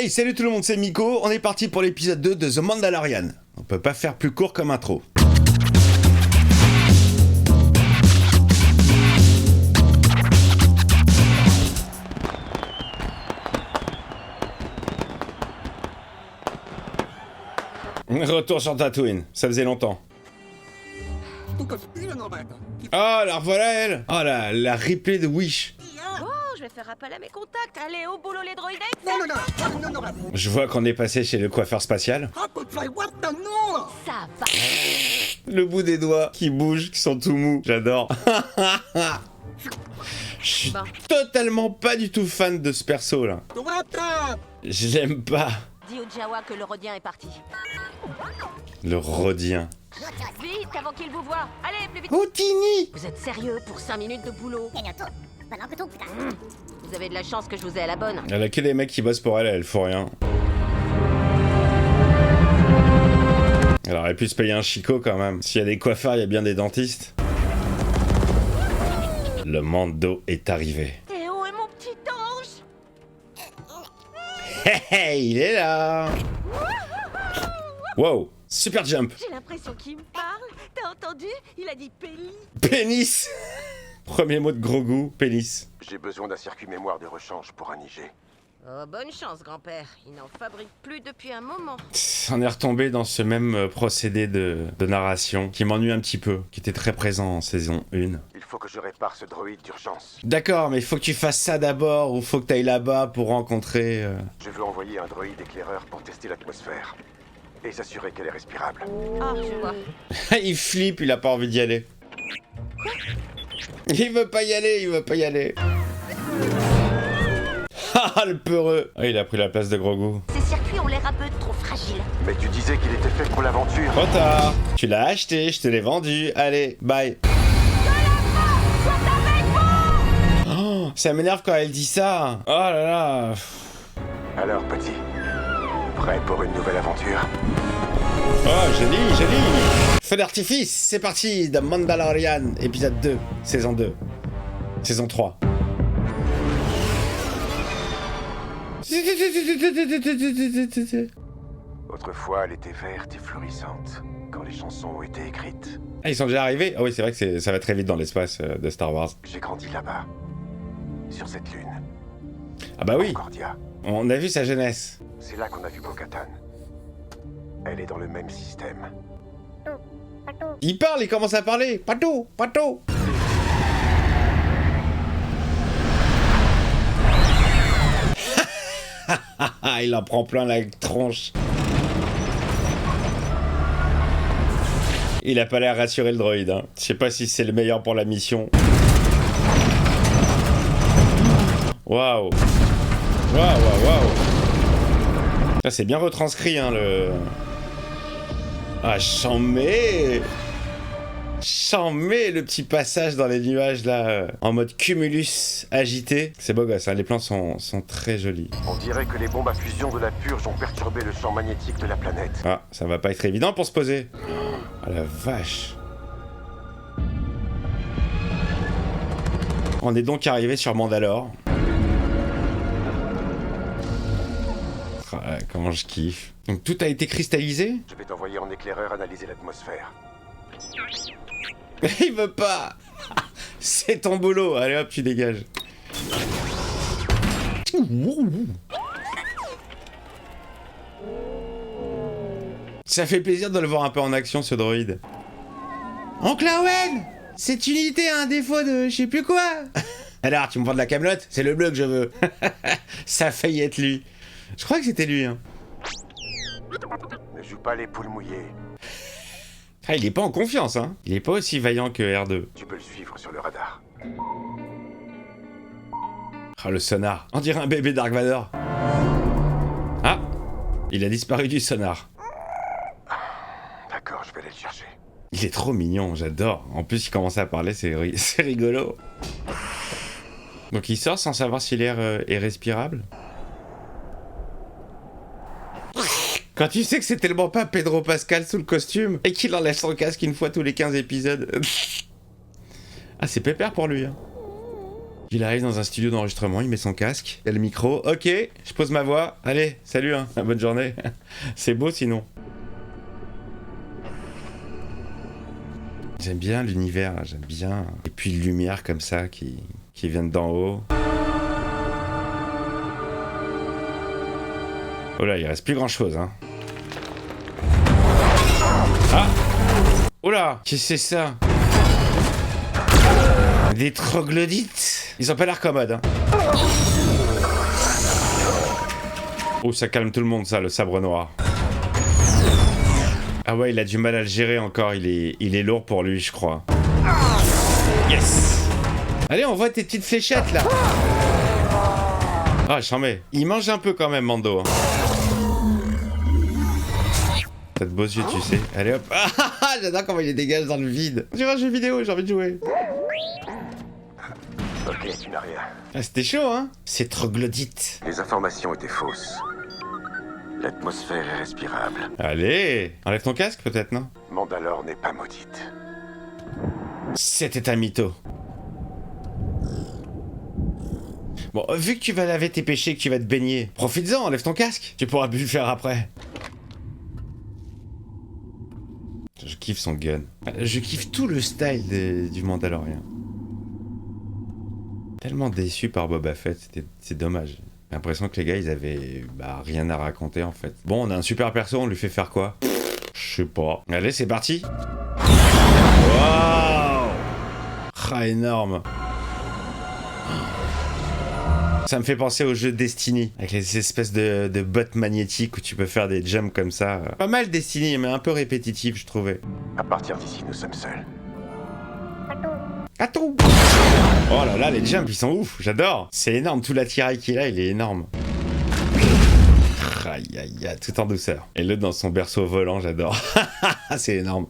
Hey, salut tout le monde, c'est Miko. On est parti pour l'épisode 2 de The Mandalorian. On peut pas faire plus court comme intro. Retour sur Tatooine, ça faisait longtemps. Oh, la revoilà elle. Oh, la replay de Wish. Oh, je vais faire appel à mes contacts. Allez, au boulot les droïdex. Je vois qu'on est passé chez le coiffeur spatial. Ça va. Le bout des doigts qui bougent, qui sont tout mous. J'adore. Je suis totalement pas du tout fan de ce perso là. Je l'aime pas. Dis au Jawa que le Rodien est parti. Le Rodien. Vite, avant qu'il vous voie. Allez, plus vite. Houtini. Vous êtes sérieux pour 5 minutes de boulot? Vous avez de la chance que je vous ai à la bonne. Elle a que des mecs qui bossent pour elle, elle faut rien. Elle aurait pu se payer un chicot quand même. S'il y a des coiffeurs, il y a bien des dentistes. Le Mando est arrivé. Théo est mon petit ange. Hey, hey, il est là. Wow, super jump. J'ai l'impression qu'il me parle. T'as entendu? Il a dit Péli. Pénis. Premier mot de gros goût, pénis. J'ai besoin d'un circuit mémoire de rechange pour un IG. Oh, bonne chance, grand-père. Il n'en fabrique plus depuis un moment. On est retombé dans ce même procédé de narration qui m'ennuie un petit peu, qui était très présent en saison 1. Il faut que je répare ce droïde d'urgence. D'accord, mais il faut que tu fasses ça d'abord, ou faut que tu ailles là-bas pour rencontrer... Je veux envoyer un droïde éclaireur pour tester l'atmosphère. Et s'assurer qu'elle est respirable. Ah, je vois. Il flippe, il a pas envie d'y aller. Il veut pas y aller. Ah, le peureux. Ah, il a pris la place de Grogu. Ces circuits ont l'air un peu trop fragiles. Mais tu disais qu'il était fait pour l'aventure. Trop tard. Tu l'as acheté, je te l'ai vendu. Allez, bye. Oh, ça m'énerve quand elle dit ça. Oh là là. Alors, petit, prêt pour une nouvelle aventure? Oh, joli. Feu d'artifice, c'est parti. The Mandalorian, épisode 2, saison 2. Saison 3. Autrefois, elle était verte et florissante, quand les chansons ont été écrites. Ah, ils sont déjà arrivés? Ah oui, c'est vrai que ça va très vite dans l'espace de Star Wars. J'ai grandi là-bas, sur cette lune. Ah bah oui, Concordia. on a vu sa jeunesse. C'est là qu'on a vu Bo-Katan. Elle est dans le même système. Il parle, il commence à parler. Pato. Il en prend plein la tronche. Il a pas l'air rassuré le droïde, hein. Je sais pas si c'est le meilleur pour la mission. Waouh. Ça c'est bien retranscrit, hein, le... Ah, j'en mets le petit passage dans les nuages là, en mode cumulus agité. C'est beau gosse, hein, les plans sont très jolis. On dirait que les bombes à fusion de la purge ont perturbé le champ magnétique de la planète. Ah, ça va pas être évident pour se poser. Ah la vache. On est donc arrivé sur Mandalore. Ah, comment je kiffe. Donc tout a été cristallisé? Je vais t'envoyer en éclaireur analyser l'atmosphère. Il veut pas. C'est ton boulot. Allez hop, tu dégages. Ça fait plaisir de le voir un peu en action, ce droïde. Oncle Owen, cette unité a un défaut de je sais plus quoi. Alors, tu me vends de la camelote? C'est le bleu que je veux. Ça a failli être lui. Je crois que c'était lui, hein. Ne joue pas les poules mouillées. Ah, il est pas en confiance, hein. Il est pas aussi vaillant que R2. Tu peux le suivre sur le radar. Ah, le sonar. On dirait un bébé Dark Vador. Ah, il a disparu du sonar. D'accord, je vais aller le chercher. Il est trop mignon, j'adore. En plus, il commence à parler, c'est rigolo. Donc il sort sans savoir si l'air est respirable. Quand tu sais que c'est tellement pas Pedro Pascal sous le costume et qu'il enlève son casque une fois tous les 15 épisodes. Ah, c'est pépère pour lui, hein. Il arrive dans un studio d'enregistrement, il met son casque, il y a le micro. Ok, je pose ma voix. Allez, salut, hein, bonne journée. C'est beau sinon. J'aime bien l'univers, j'aime bien. Et puis lumière comme ça qui viennent d'en haut. Oh là, il reste plus grand chose, hein. Ah! Oh là! Qu'est-ce que c'est ça? Des troglodytes? Ils ont pas l'air commodes, hein. Oh, ça calme tout le monde, ça, le sabre noir. Ah ouais, il a du mal à le gérer encore, il est lourd pour lui, je crois. Yes! Allez, on voit tes petites fléchettes, là. Ah, j'en mets. Il mange un peu quand même, Mando. Hein. T'as de beaux yeux, tu sais. Allez, hop. Ah, j'adore comment il les dégage dans le vide. J'ai un jeu vidéo, j'ai envie de jouer. Ok, tu n'as rien. Ah, c'était chaud, hein? C'est troglodyte. Les informations étaient fausses. L'atmosphère est respirable. Allez! Enlève ton casque, peut-être, non? Mandalore n'est pas maudite. C'était un mytho. Bon, vu que tu vas laver tes péchés, que tu vas te baigner, profites-en, enlève ton casque. Tu pourras plus le faire après. Je kiffe son gun. Je kiffe tout le style du Mandalorien. Tellement déçu par Boba Fett, c'est dommage. J'ai l'impression que les gars, ils avaient rien à raconter en fait. Bon, on a un super perso, on lui fait faire quoi? Je sais pas. Allez, c'est parti. Waouh! Ah, énorme. Ça me fait penser au jeu Destiny, avec les espèces de bottes magnétiques où tu peux faire des jumps comme ça. Pas mal Destiny, mais un peu répétitif, je trouvais. À partir d'ici, nous sommes seuls. Attends! Oh là là, les jumps, ils sont ouf, j'adore! C'est énorme, tout l'attirail qu'il a, il est énorme. Aïe aïe aïe, tout en douceur. Et l'autre dans son berceau volant, j'adore. C'est énorme.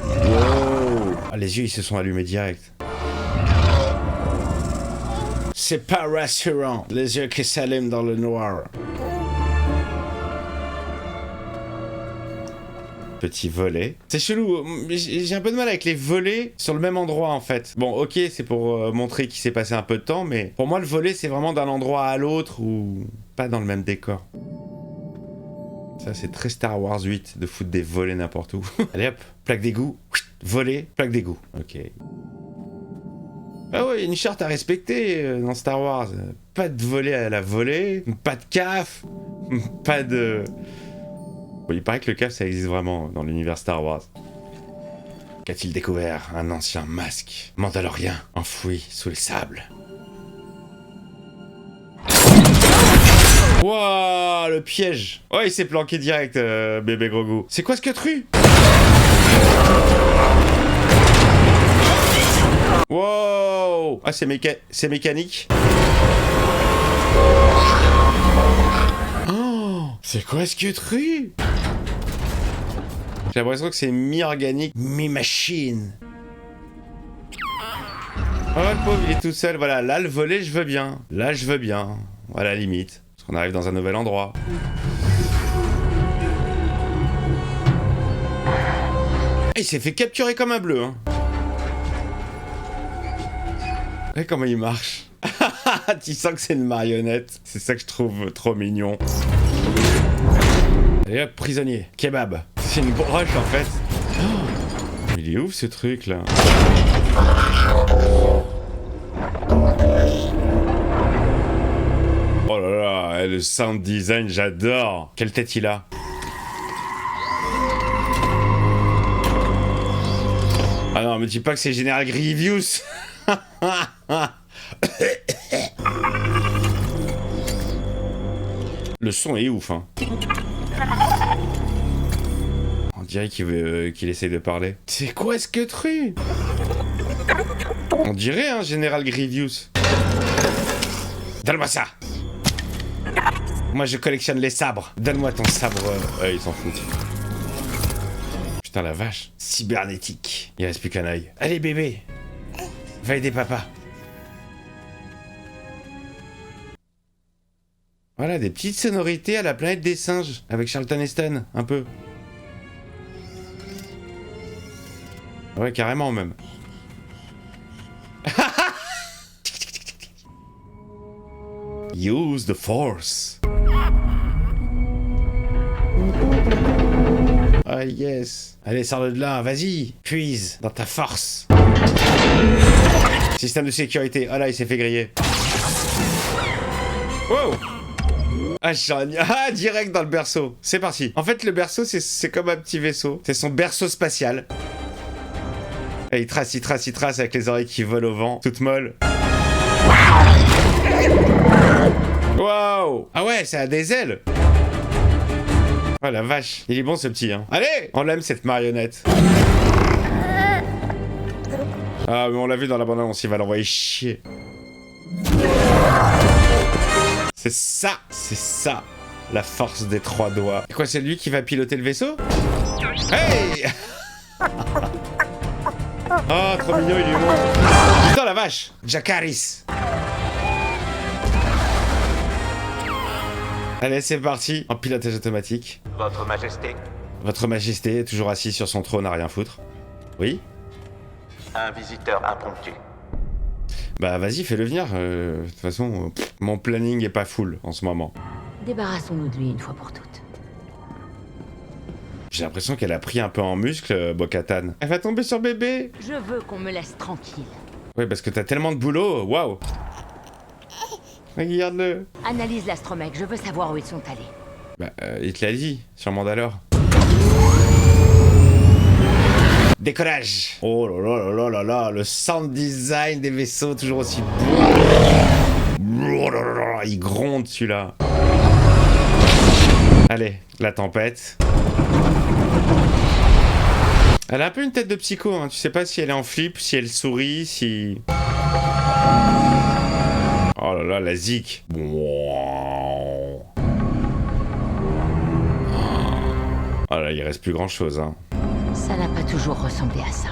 Wow. Ah, les yeux, ils se sont allumés direct. C'est pas rassurant, les yeux qui s'allument dans le noir. Petit volet. C'est chelou, j'ai un peu de mal avec les volets sur le même endroit en fait. Bon, ok, c'est pour montrer qu'il s'est passé un peu de temps, mais pour moi le volet c'est vraiment d'un endroit à l'autre ou pas dans le même décor. Ça c'est très Star Wars 8 de foutre des volets n'importe où. Allez hop, plaque d'égout, volet, plaque d'égout. Ok. Ah ouais, il y a une charte à respecter dans Star Wars. Pas de volet à la volée, pas de CAF, pas de... Bon, il paraît que le CAF ça existe vraiment dans l'univers Star Wars. Qu'a-t-il découvert? Un ancien masque mandalorien enfoui sous les sables. Wouah, le piège. Ouais, il s'est planqué direct, bébé Grogu. C'est quoi ce queutru? Wow. Ah, c'est mécanique. Oh, c'est quoi ce queutru? J'ai l'impression que c'est mi-organique, mi-machine. Oh, le pauvre, il est tout seul. Voilà, là, le volet, je veux bien. Là, je veux bien. À la limite. Parce qu'on arrive dans un nouvel endroit. Il s'est fait capturer comme un bleu, hein. Et comment il marche. Tu sens que c'est une marionnette. C'est ça que je trouve trop mignon. Et hop, prisonnier. Kebab. C'est une broche en fait. Oh, il est ouf ce truc là. Oh là là, le sound design, j'adore. Quelle tête il a. Ah non, me dis pas que c'est Général Grievous. Le son est ouf, hein. On dirait qu'il essaye de parler. C'est quoi ce queutru? On dirait, hein, Général Grievous. Donne-moi ça. Moi, je collectionne les sabres. Donne-moi ton sabre. Ouais, ils s'en foutent. Putain, la vache. Cybernétique. Il reste plus qu'un œil. Allez, bébé. Va aider papa. Voilà, des petites sonorités à la planète des singes. Avec Charlton Heston, un peu. Ouais, carrément même. Use the force. Ah yes. Allez, sors-le de là, vas-y. Puise dans ta force. Système de sécurité. Ah là, il s'est fait griller. Wow. Ah, direct dans le berceau. C'est parti. En fait, le berceau, c'est comme un petit vaisseau. C'est son berceau spatial. Et il trace avec les oreilles qui volent au vent, toutes molles. Waouh. Ah ouais, ça a des ailes. Oh la vache, il est bon ce petit, hein. Allez, on l'aime cette marionnette. Ah mais on l'a vu dans la bande-annonce, il va l'envoyer chier. C'est ça, la force des 3 doigts. Et quoi, c'est lui qui va piloter le vaisseau? Hey. Oh, trop mignon, il est bon. Putain la vache, Jakaris. Allez, c'est parti, en pilotage automatique. Votre Majesté, Votre Majesté, toujours assis sur son trône à rien foutre. Oui? un visiteur impromptu. Bah vas-y, fais-le venir. De toute façon, mon planning est pas full en ce moment. Débarrassons-nous de lui une fois pour toutes. J'ai l'impression qu'elle a pris un peu en muscle, Bo-Katan. Elle va tomber sur bébé. Je veux qu'on me laisse tranquille. Ouais, parce que t'as tellement de boulot, waouh. Regarde-le. Analyse l'astromec, je veux savoir où ils sont allés. Bah, il te l'a dit, sur Mandalore. Décollage. Oh là là là là là là, le sound design des vaisseaux, toujours aussi beau. Oh là là là, il gronde celui-là. Allez, la tempête. Elle a un peu une tête de psycho, hein. Tu sais pas si elle est en flip, si elle sourit, si... Oh là là, la zik. Oh là, il reste plus grand chose, hein. Ça n'a pas toujours ressemblé à ça.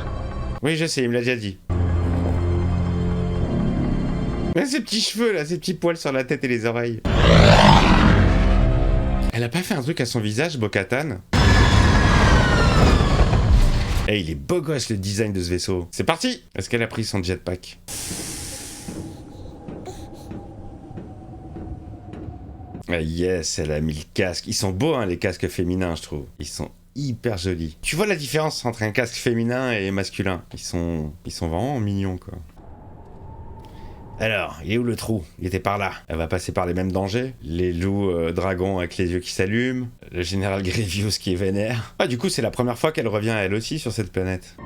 Oui, je sais, il me l'a déjà dit. Mais ces petits cheveux là, ces petits poils sur la tête et les oreilles. Elle a pas fait un truc à son visage, Bo-Katan? Eh, il est beau gosse le design de ce vaisseau. C'est parti! Est-ce qu'elle a pris son jetpack? Ah yes, elle a mis le casque. Ils sont beaux, hein, les casques féminins, je trouve. Ils sont hyper jolis. Tu vois la différence entre un casque féminin et masculin? Ils sont vraiment mignons, quoi. Alors, il est où le trou? Il était par là. Elle va passer par les mêmes dangers. Les loups dragons avec les yeux qui s'allument. Le général Grievous qui est vénère. Ah, du coup, c'est la première fois qu'elle revient elle aussi sur cette planète.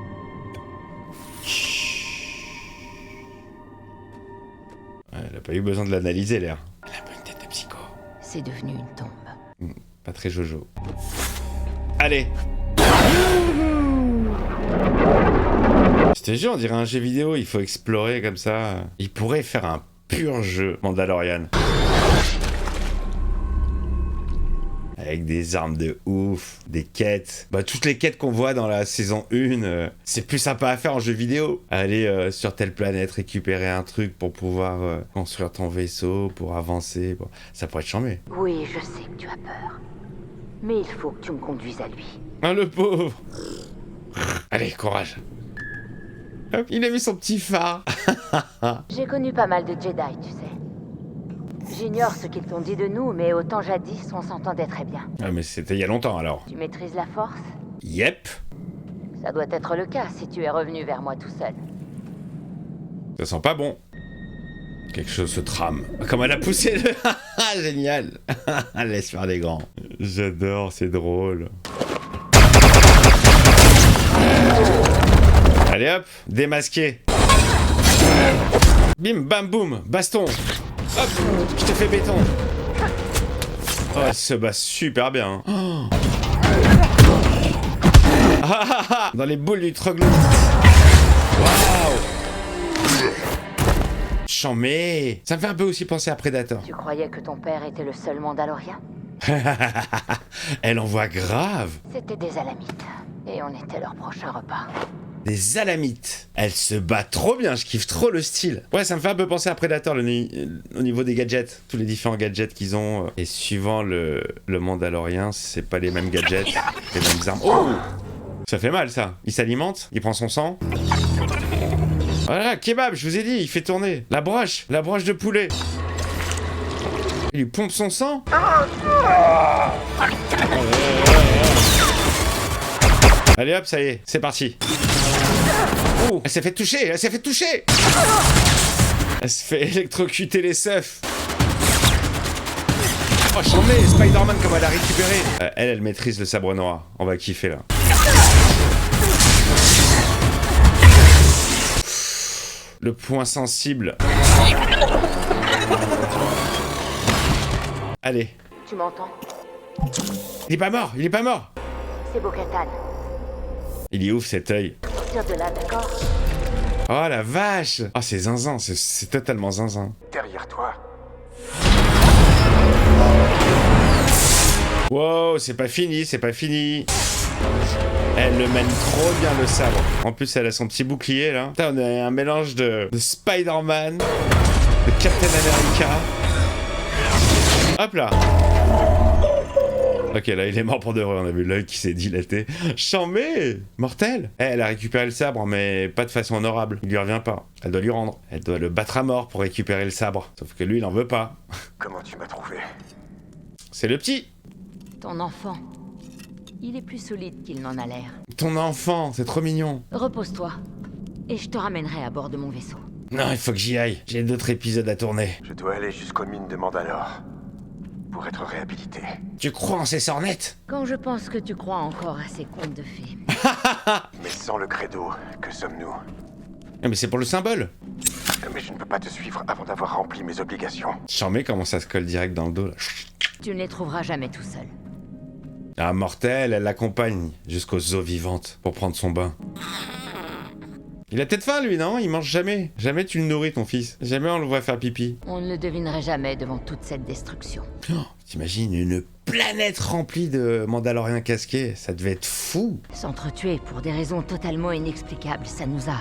Elle a pas eu besoin de l'analyser, l'air. Elle a pas une tête de psycho. C'est devenu une tombe. Pas très jojo. Allez. Je te jure, on dirait un jeu vidéo, il faut explorer comme ça. Il pourrait faire un pur jeu Mandalorian. Avec des armes de ouf, des quêtes. Bah, toutes les quêtes qu'on voit dans la saison 1, c'est plus sympa à faire en jeu vidéo. Aller sur telle planète, récupérer un truc pour pouvoir construire ton vaisseau, pour avancer. Bon, ça pourrait être chambé. Oui, je sais que tu as peur. Mais il faut que tu me conduises à lui. Ah, le pauvre. Allez, courage. Hop, il a mis son petit phare. J'ai connu pas mal de Jedi, tu sais. J'ignore ce qu'ils t'ont dit de nous, mais autant jadis, on s'entendait très bien. Ah, mais c'était il y a longtemps, alors. Tu maîtrises la force? Yep. Ça doit être le cas si tu es revenu vers moi tout seul. Ça sent pas bon. Quelque chose se trame. Comme elle a poussé le... Génial. Laisse faire les grands. J'adore, c'est drôle. Allez hop, démasqué. Bim, bam, boum, baston. Hop, je te fais béton. Oh, elle se bat super bien. Oh. Dans les boules du troglodyte. Waouh. Chambé. Ça me fait un peu aussi penser à Predator. Tu croyais que ton père était le seul Mandalorien? Elle en voit grave. C'était des Alamites. Et on était leur prochain repas. Des Alamites. Elle se bat trop bien, je kiffe trop le style. Ouais, ça me fait un peu penser à Predator au niveau des gadgets. Tous les différents gadgets qu'ils ont. Et suivant le Mandalorien, c'est pas les mêmes gadgets, les mêmes armes. Oh! Ça fait mal ça. Il s'alimente, il prend son sang. Voilà, kebab, je vous ai dit, il fait tourner. La broche de poulet. Il lui pompe son sang. Allez hop, ça y est, c'est parti. Oh, elle s'est fait toucher, elle s'est fait toucher. Elle se fait électrocuter les seufs. Oh, j'en mets, Spider-Man, comme elle a récupéré. Elle maîtrise le sabre noir. On va kiffer, là. Le point sensible. Allez. Tu m'entends? Il est pas mort, il est pas mort. C'est Bo-Katan. Il est ouf, cet œil. Sortir de là, d'accord? Oh, la vache. Oh, c'est zinzin, c'est totalement zinzin. Derrière toi. Wow, c'est pas fini, c'est pas fini. Elle le mène trop bien, le sabre. En plus, elle a son petit bouclier, là. Putain, on a un mélange de Spider-Man, de Captain America. Hop là. Ok, là, il est mort pour de vrai. On a vu l'œil qui s'est dilaté. Chambé, mortel. Elle a récupéré le sabre, mais pas de façon honorable. Il lui revient pas. Elle doit lui rendre. Elle doit le battre à mort pour récupérer le sabre. Sauf que lui, il en veut pas. Comment tu m'as trouvé? C'est le petit. Ton enfant. Il est plus solide qu'il n'en a l'air. Ton enfant, c'est trop mignon. Repose-toi. Et je te ramènerai à bord de mon vaisseau. Non, il faut que j'y aille. J'ai d'autres épisodes à tourner. Je dois aller jusqu'aux mines de Mandalore pour être réhabilité. Tu crois en ces sornettes? Quand je pense que tu crois encore à ces contes de fées. Mais sans le credo, que sommes-nous? Mais c'est pour le symbole. Mais je ne peux pas te suivre avant d'avoir rempli mes obligations. Charmé comment ça se colle direct dans le dos là. Tu ne les trouveras jamais tout seul. Ah, mortel, elle l'accompagne jusqu'aux eaux vivantes pour prendre son bain. Il a peut-être faim lui, non? Il mange jamais. Jamais tu le nourris ton fils. Jamais on le voit faire pipi. On ne le devinerait jamais devant toute cette destruction. Oh, t'imagines une planète remplie de Mandaloriens casqués? Ça devait être fou. S'entretuer pour des raisons totalement inexplicables, ça nous a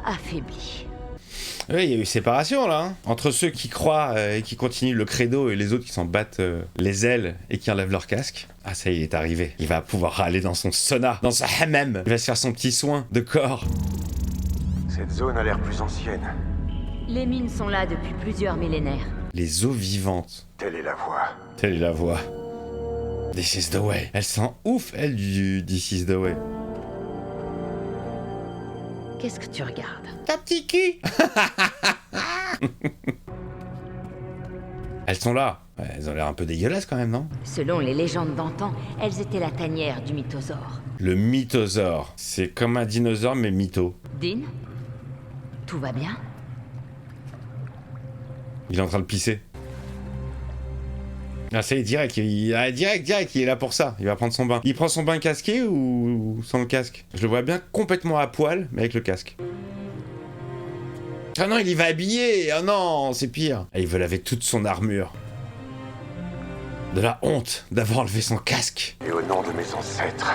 affaiblis. Oui, il y a eu séparation là, hein. Entre ceux qui croient et qui continuent le credo et les autres qui s'en battent les ailes et qui enlèvent leur casque. Ah, ça y est, il est arrivé. Il va pouvoir aller dans son sauna, dans son hammam. Il va se faire son petit soin de corps. Cette zone a l'air plus ancienne. Les mines sont là depuis plusieurs millénaires. Les eaux vivantes. Telle est la voie. Telle est la voie. This is the way. Elle sent ouf, elle, du This is the way. Qu'est-ce que tu regardes? Ta petit cul. Elles sont là. Ouais, elles ont l'air un peu dégueulasses quand même, non? Selon les légendes d'antan, elles étaient la tanière du mythosaure. Le mythosaure. C'est comme un dinosaure, mais mytho. Dean? Tout va bien? Il est en train de pisser. Ah, ça y est, direct, direct, il est là pour ça. Il va prendre son bain. Il prend son bain casqué ou sans le casque? Je le vois bien complètement à poil, mais avec le casque. Ah non, il y va habillé. Ah non, c'est pire. Et il veut laver toute son armure. De la honte d'avoir enlevé son casque. Et au nom de mes ancêtres,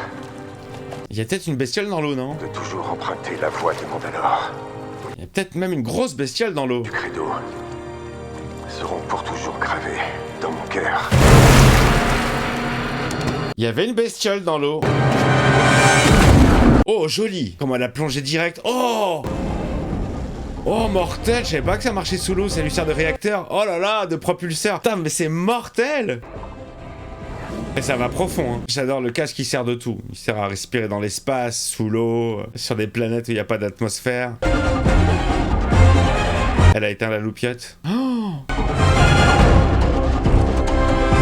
Il y a peut-être une bestiole dans l'eau, non? de toujours emprunter la voie de Mandalore. Il y a peut-être même une grosse bestiole dans l'eau. Du credo seront pour toujours gravés dans mon cœur. Il y avait une bestiole dans l'eau. Oh, joli. Comment elle a plongé direct. Oh! Oh, mortel. Je savais pas que ça marchait sous l'eau. Ça lui sert de réacteur. Oh là là, de propulseur. Putain, mais c'est mortel. Et ça va profond, hein. J'adore le casque qui sert de tout. Il sert à respirer dans l'espace, sous l'eau, sur des planètes où il n'y a pas d'atmosphère. Elle a éteint la loupiote. Oh,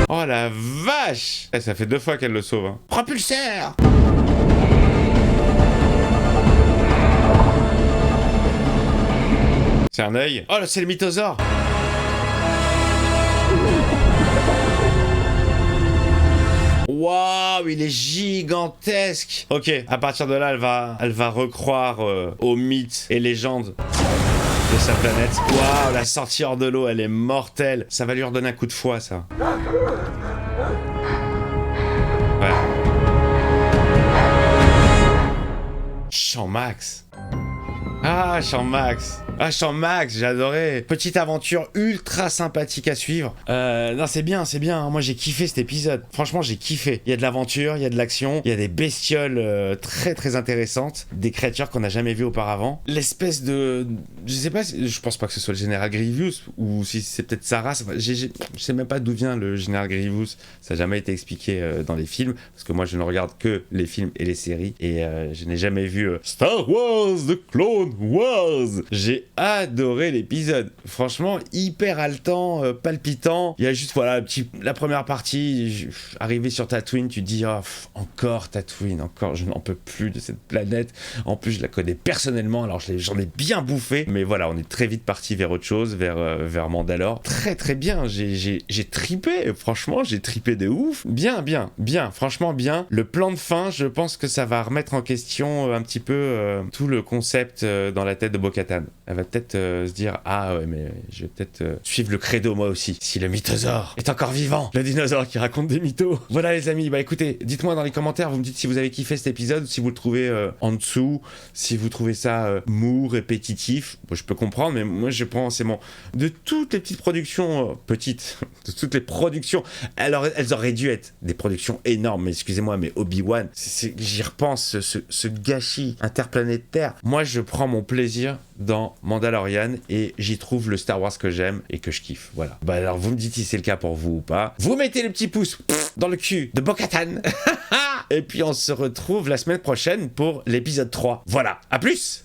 oh la vache! Eh, ça fait 2 fois qu'elle le sauve, hein. Propulseur! C'est un œil. Oh là, c'est le mythosaure! Waouh, il est gigantesque. Ok, à partir de là, elle va recroire aux mythes et légendes de sa planète. Waouh, la sortie hors de l'eau, elle est mortelle. Ça va lui redonner un coup de foi, ça. Ouais. Champ Max. Ah, Champ Max. Ah, je sens Max, j'ai adoré. Petite aventure ultra sympathique à suivre. Non, c'est bien. Moi, j'ai kiffé cet épisode. Franchement, j'ai kiffé. Il y a de l'aventure, il y a de l'action, il y a des bestioles très très intéressantes, des créatures qu'on n'a jamais vues auparavant. L'espèce de... Je sais pas, je pense pas que ce soit le Général Grievous, ou si c'est peut-être sa race. Enfin, je sais même pas d'où vient le Général Grievous. Ça n'a jamais été expliqué dans les films, parce que moi, je ne regarde que les films et les séries, et je n'ai jamais vu Star Wars, The Clone Wars. J'ai adoré l'épisode. Franchement, hyper haletant, palpitant. Il y a juste, voilà, la première partie, arrivé sur Tatooine, tu te dis, oh, encore Tatooine, encore, je n'en peux plus de cette planète. En plus, je la connais personnellement, alors j'en ai bien bouffé. Mais voilà, on est très vite parti vers autre chose, vers Mandalore. Très très bien, j'ai tripé. Franchement, j'ai tripé de ouf. Bien, franchement bien. Le plan de fin, je pense que ça va remettre en question un petit peu tout le concept dans la tête de Bo-Katan. Elle va peut-être se dire, ah ouais, mais je vais peut-être suivre le credo moi aussi. Si le mythosaure est encore vivant, le dinosaure qui raconte des mythos. Voilà les amis, bah écoutez, dites-moi dans les commentaires, vous me dites si vous avez kiffé cet épisode, si vous le trouvez en dessous, si vous trouvez ça mou, répétitif. Bon, je peux comprendre, mais moi je prends, c'est bon. De toutes les petites productions, de toutes les productions, alors elles auraient dû être des productions énormes, mais excusez-moi, mais Obi-Wan, j'y repense, ce gâchis interplanétaire. Moi je prends mon plaisir dans Mandalorian et j'y trouve le Star Wars que j'aime et que je kiffe, voilà. Bah alors vous me dites si c'est le cas pour vous ou pas. Vous mettez le petit pouce dans le cul de Bo-Katan et puis on se retrouve la semaine prochaine pour l'épisode 3. Voilà, à plus.